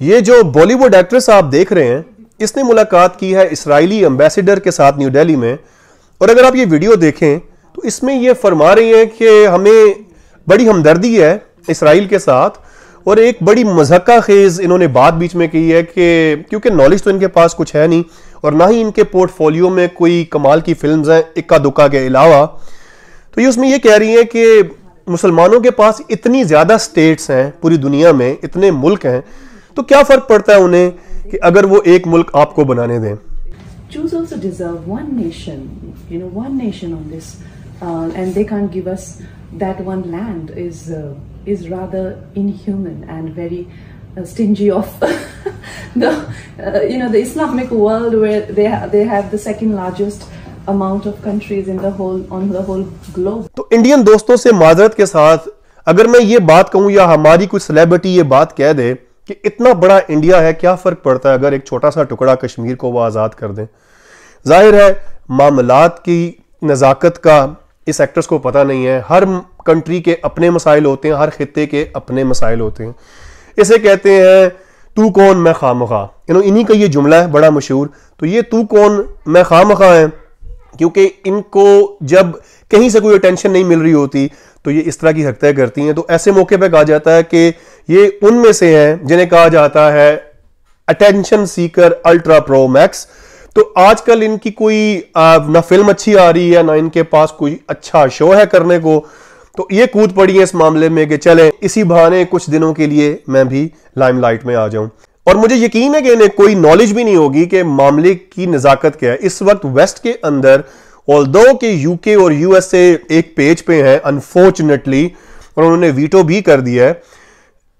ये जो बॉलीवुड एक्ट्रेस आप देख रहे हैं, इसने मुलाकात की है इजरायली एम्बेसडर के साथ न्यू दिल्ली में। और अगर आप ये वीडियो देखें तो इसमें ये फरमा रही हैं कि हमें बड़ी हमदर्दी है इसराइल के साथ, और एक बड़ी मज़ाक़ा खेज इन्होंने बात बीच में की है कि क्योंकि नॉलेज तो इनके पास कुछ है नहीं और ना ही इनके पोर्टफोलियो में कोई कमाल की फिल्म्स हैं इक्का दुक्का के अलावा। तो ये उसमें ये कह रही हैं कि मुसलमानों के पास इतनी ज़्यादा स्टेट्स हैं पूरी दुनिया में, इतने मुल्क हैं, तो क्या फ़र्क पड़ता है उन्हें कि अगर वो एक मुल्क आपको बनाने दें। Jews also deserve one nation, one nation on this, and they can't give us that one land is rather inhuman and very stingy of the Islamic world, where they have the second largest amount of countries on the whole globe. तो Indian दोस्तों से माजरत के साथ अगर मैं ये बात कहूं या हमारी कोई सेलिब्रिटी ये बात कह दे कि इतना बड़ा इंडिया है, क्या फर्क पड़ता है अगर एक छोटा सा टुकड़ा कश्मीर को वो आजाद कर दें। जाहिर है मामलात की नज़ाकत का इस एक्ट्रेस को पता नहीं है। हर कंट्री के अपने मसाइल होते हैं, हर खित्ते के अपने मसाइल होते हैं। इसे कहते हैं तू कौन मैं खामखा, इन्हीं का ये जुमला है बड़ा मशहूर। तो ये तू कौन मैं खामखा है क्योंकि इनको जब कहीं से कोई अटेंशन नहीं मिल रही होती तो ये इस तरह की हरकतें करती हैं। तो ऐसे मौके पे कहा जाता है कि ये उनमें से हैं जिन्हें कहा जाता है attention seeker ultra pro max. तो आजकल इनकी कोई ना फिल्म अच्छी आ रही है ना इनके पास कोई अच्छा शो है करने को, तो ये कूद पड़ी है इस मामले में कि चले इसी बहाने कुछ दिनों के लिए मैं भी लाइमलाइट में आ जाऊं। और मुझे यकीन है कि इन्हें कोई नॉलेज भी नहीं होगी कि मामले की नजाकत क्या है। इस वक्त वेस्ट के अंदर ऑल्दो के यूके और यूएसए एक पेज पे हैं अनफॉर्चुनेटली, और उन्होंने वीटो भी कर दिया है,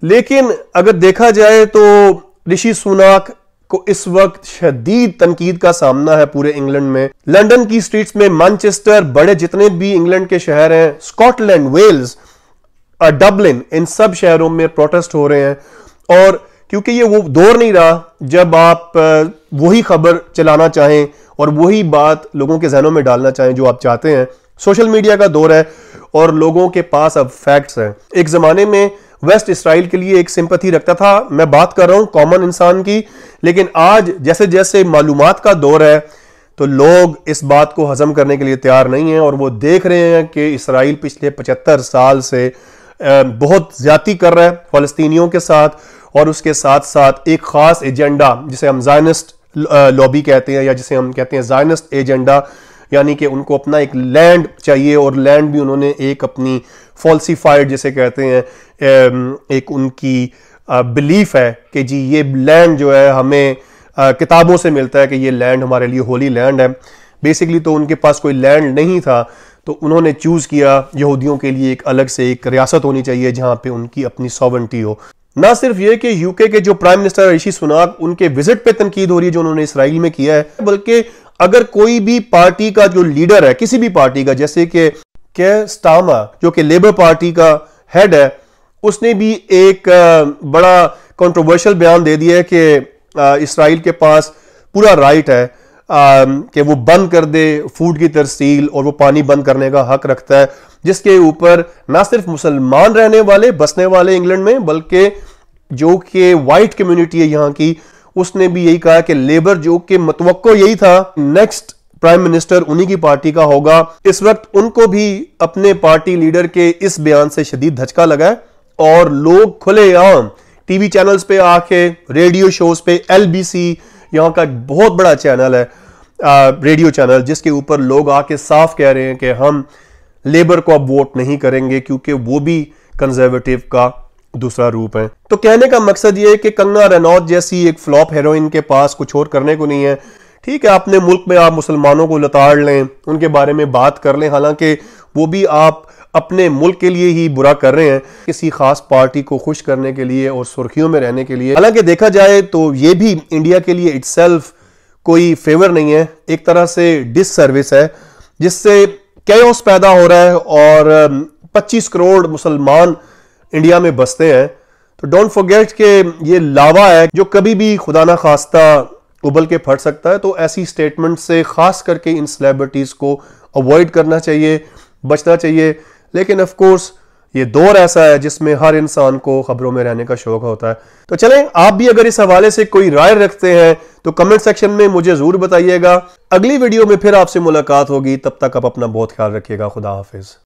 लेकिन अगर देखा जाए तो ऋषि सुनाक को इस वक्त शदीद तनकीद का सामना है पूरे इंग्लैंड में। लंदन की स्ट्रीट्स में, मैनचेस्टर, बड़े जितने भी इंग्लैंड के शहर हैं, स्कॉटलैंड, वेल्स, डबलिन, इन सब शहरों में प्रोटेस्ट हो रहे हैं। और क्योंकि ये वो दौर नहीं रहा जब आप वही खबर चलाना चाहें और वही बात लोगों के जहनों में डालना चाहें जो आप चाहते हैं। सोशल मीडिया का दौर है और लोगों के पास अब फैक्ट्स हैं। एक जमाने में वेस्ट इसराइल के लिए एक सिंपैथी रखता था, मैं बात कर रहा हूं कॉमन इंसान की, लेकिन आज जैसे जैसे मालूमात का दौर है तो लोग इस बात को हजम करने के लिए तैयार नहीं हैं और वो देख रहे हैं कि इसराइल पिछले 75 साल से बहुत ज्यादती कर रहा है फलस्तीनियों के साथ, और उसके साथ साथ एक खास एजेंडा जिसे हम ज़ायनिस्ट लॉबी कहते हैं या जिसे हम कहते हैं ज़ायनिस्ट एजेंडा, यानी कि उनको अपना एक लैंड चाहिए, और लैंड भी उन्होंने एक अपनी फॉल्सिफाइड जिसे कहते हैं एक उनकी बिलीफ है कि जी ये लैंड जो है हमें किताबों से मिलता है कि ये लैंड हमारे लिए होली लैंड है। बेसिकली तो उनके पास कोई लैंड नहीं था, तो उन्होंने चूज किया यहूदियों के लिए एक अलग से एक रियासत होनी चाहिए जहां पे उनकी अपनी सॉवरेंटी हो। ना सिर्फ ये कि यूके के जो प्राइम मिनिस्टर ऋषि सुनाक, उनके विजिट पे तनकीद हो रही है जो उन्होंने इसराइल में किया है, बल्कि अगर कोई भी पार्टी का जो लीडर है किसी भी पार्टी का, जैसे कि स्टामा जो कि लेबर पार्टी का हेड है, उसने भी एक बड़ा कंट्रोवर्शियल बयान दे दिया है कि इसराइल के पास पूरा राइट है कि वो बंद कर दे फूड की तरसील, और वो पानी बंद करने का हक रखता है, जिसके ऊपर ना सिर्फ मुसलमान रहने वाले बसने वाले इंग्लैंड में, बल्कि जो कि वाइट कम्युनिटी है यहाँ की, उसने भी यही कहा कि लेबर जो कि मतवक्को यही था नेक्स्ट प्राइम मिनिस्टर उन्हीं की पार्टी का होगा। इस वक्त उनको भी अपने पार्टी लीडर के इस बयान से शदीद धचका लगा है और लोग खुलेआम टीवी चैनल्स पे आके, रेडियो शोज पे, LBC यहाँ का बहुत बड़ा चैनल है रेडियो चैनल, जिसके ऊपर लोग आके साफ कह रहे हैं कि हम लेबर को अब वोट नहीं करेंगे क्योंकि वो भी कंजर्वेटिव का दूसरा रूप है। तो कहने का मकसद ये है कि कंगना रनौत जैसी एक फ्लॉप हीरोइन के पास कुछ और करने को नहीं है। ठीक है, अपने मुल्क में आप मुसलमानों को लताड़ लें, उनके बारे में बात कर लें, हालांकि वो भी आप अपने मुल्क के लिए ही बुरा कर रहे हैं, किसी खास पार्टी को खुश करने के लिए और सुर्खियों में रहने के लिए। हालांकि देखा जाए तो ये भी इंडिया के लिए इटसेल्फ कोई फेवर नहीं है, एक तरह से डिससर्विस है, जिससे कैओस पैदा हो रहा है और 25 करोड़ मुसलमान इंडिया में बसते हैं। तो डोंट फॉरगेट कि ये लावा है जो कभी भी खुदा ना खास्ता उबल के फट सकता है। तो ऐसी स्टेटमेंट से खास करके इन सेलिब्रिटीज को अवॉइड करना चाहिए, बचना चाहिए। लेकिन ऑफ कोर्स ये दौर ऐसा है जिसमें हर इंसान को खबरों में रहने का शौक होता है। तो चलें, आप भी अगर इस हवाले से कोई राय रखते हैं तो कमेंट सेक्शन में मुझे जरूर बताइएगा। अगली वीडियो में फिर आपसे मुलाकात होगी, तब तक आप अपना बहुत ख्याल रखिएगा। खुदा हाफिज।